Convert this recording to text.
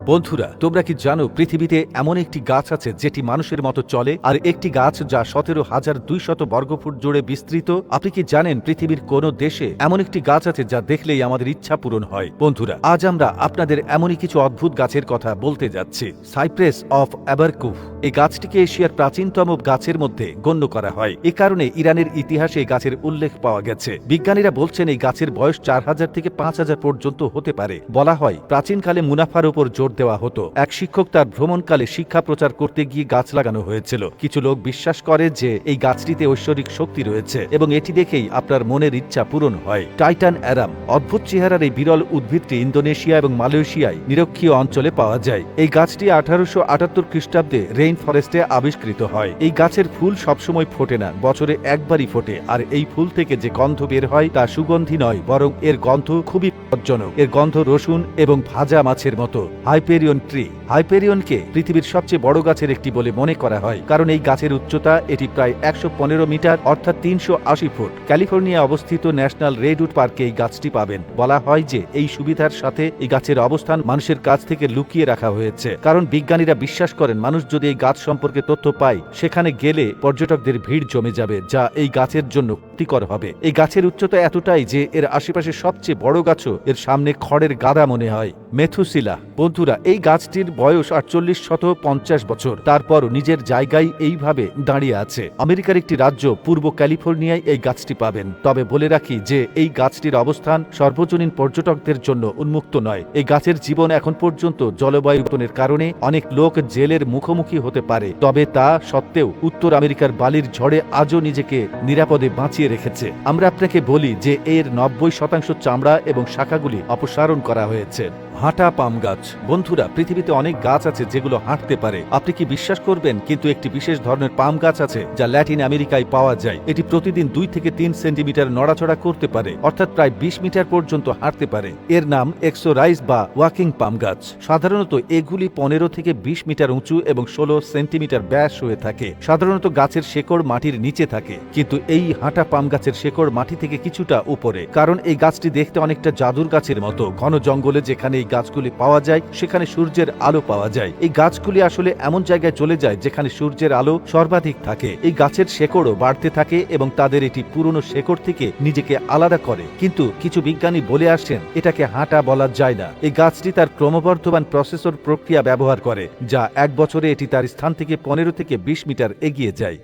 বন্ধুরা, তোমরা কি জানো পৃথিবীতে এমন একটি গাছ আছে যেটি মানুষের মতো চলে, আর একটি গাছ যা 17,200 বর্গফুট জুড়ে বিস্তৃত? আপনি কি জানেন পৃথিবীর কোন দেশে এমন একটি গাছ আছে যা দেখলেই আমাদের ইচ্ছা পূরণ হয়? বন্ধুরা, আজ আমরা আপনাদের এমনই কিছু অদ্ভুত গাছের কথা বলতে যাচ্ছি। সাইপ্রেস অফ অ্যাবারকুফ এই গাছটিকে এশিয়ার প্রাচীনতম গাছের মধ্যে গণ্য করা হয়। এ কারণে ইরানের ইতিহাসে এই গাছের উল্লেখ পাওয়া গেছে। বিজ্ঞানীরা বলছেন এই গাছের বয়স 4000 থেকে 5000 পর্যন্ত হতে পারে। বলা হয় প্রাচীনকালে মুনাফার উপর জোর দেওয়া হতো। এক শিক্ষক তার ভ্রমণকালে শিক্ষা প্রচার করতে গিয়ে গাছ লাগানো হয়েছিল। কিছু লোক বিশ্বাস করে যে এই গাছটিতে ঐশ্বরিক শক্তি রয়েছে এবং এটি দেখেই আপনার মনের ইচ্ছা পূরণ হয়। টাইটান অ্যারাম অদ্ভুত চেহারার এই বিরল উদ্ভিদটি ইন্দোনেশিয়া এবং মালয়েশিয়ায় নিরক্ষীয় অঞ্চলে পাওয়া যায়। এই গাছটি 1878 খ্রিস্টাব্দে রেইন ফরেস্টে আবিষ্কৃত হয়। এই গাছের ফুল সবসময় ফোটে না, বছরে একবারই ফোটে। আর এই ফুল থেকে যে গন্ধ বের হয় তা সুগন্ধি নয়, বরং এর গন্ধ খুবই বিপজ্জনক। এর গন্ধ রসুন এবং ভাজা মাছের মতো। হাইপেরিয়ন ট্রি হাইপেরিয়নকে পৃথিবীর সবচেয়ে বড় গাছের একটি বলে মনে করা হয়, কারণ এই গাছের উচ্চতা এটি প্রায় 115 মিটার অর্থাৎ 380 ফুট। ক্যালিফোর্নিয়া অবস্থিত ন্যাশনাল রেডউড পার্কে এই গাছটি পাবেন। বলা হয় যে এই সুবিধার সাথে এই গাছের অবস্থান মানুষের কাছ থেকে লুকিয়ে রাখা হয়েছে, কারণ বিজ্ঞানীরা বিশ্বাস করেন মানুষ যদি এই গাছ সম্পর্কে তথ্য পায় সেখানে গেলে পর্যটকদের ভিড় জমে যাবে, যা এই গাছের জন্য ক্ষতিকর হবে। এই গাছের উচ্চতা এতটাই যে এর আশেপাশে সবচেয়ে বড় গাছও এর সামনে খড়ের গাদা মনে হয়। মেথুসিলা বন্ধুরা, এই গাছটির বয়স 4850 বছর, তারপরও নিজের জায়গায় এইভাবে দাঁড়িয়ে আছে। আমেরিকার একটি রাজ্য পূর্ব ক্যালিফোর্নিয়ায় এই গাছটি পাবেন। তবে বলে রাখি যে এই গাছটির অবস্থান সর্বজনীন পর্যটকদের জন্য উন্মুক্ত নয়। এই গাছের জীবন এখন পর্যন্ত জলবায়ু পরিবর্তনের কারণে অনেক লোক জেলের মুখোমুখি হতে পারে, তবে তা সত্ত্বেও উত্তর আমেরিকার বালির ঝড়ে আজও নিজেকে নিরাপদে বাঁচিয়ে রেখেছে। আমরা আপনাকে বলি যে এর 90% চামড়া এবং শাখাগুলি অপসারণ করা হয়েছে। হাঁটা পাম গাছ বন্ধুরা, পৃথিবীতে অনেক গাছ আছে যেগুলো হাঁটতে পারে। আপনি কি বিশ্বাস করবেন, কিন্তু একটি বিশেষ ধরনের পাম গাছ আছে যা ল্যাটিন আমেরিকায় পাওয়া যায়। এটি প্রতিদিন 2 থেকে 3 সেন্টিমিটার নড়াচড়া করতে পারে, অর্থাৎ প্রায় 20 মিটার পর্যন্ত হাঁটতে পারে। এর নাম এক্সোরাইজ বা ওয়াকিং পাম গাছ। সাধারণত এগুলি 15 থেকে 20 মিটার উঁচু এবং 16 সেন্টিমিটার ব্যাস হয়ে থাকে। সাধারণত গাছের শেকড় মাটির নিচে থাকে, কিন্তু এই হাঁটা পাম গাছের শেকড় মাটি থেকে কিছুটা উপরে, কারণ এই গাছটি দেখতে অনেকটা জাদুর গাছের মতো। ঘন জঙ্গলে যেখানে এই গাছগুলি পাওয়া যায় সেখানে সূর্যের আলো পাওয়া যায়। এই গাছগুলি আসলে এমন জায়গায় চলে যায় যেখানে সূর্যের আলো সর্বাধিক থাকে। এই গাছের শেকড়ও বাড়তে থাকে এবং তাদের এটি পুরনো শেকড় থেকে নিজেকে আলাদা করে। কিন্তু কিছু বিজ্ঞানী বলে আসছেন এটাকে হাঁটা বলা যায় না। এই গাছটি তার ক্রমবর্ধমান প্রসেসর প্রক্রিয়া ব্যবহার করে, যা 1 বছরে এটি তার স্থান থেকে 15 থেকে 20 মিটার এগিয়ে যায়।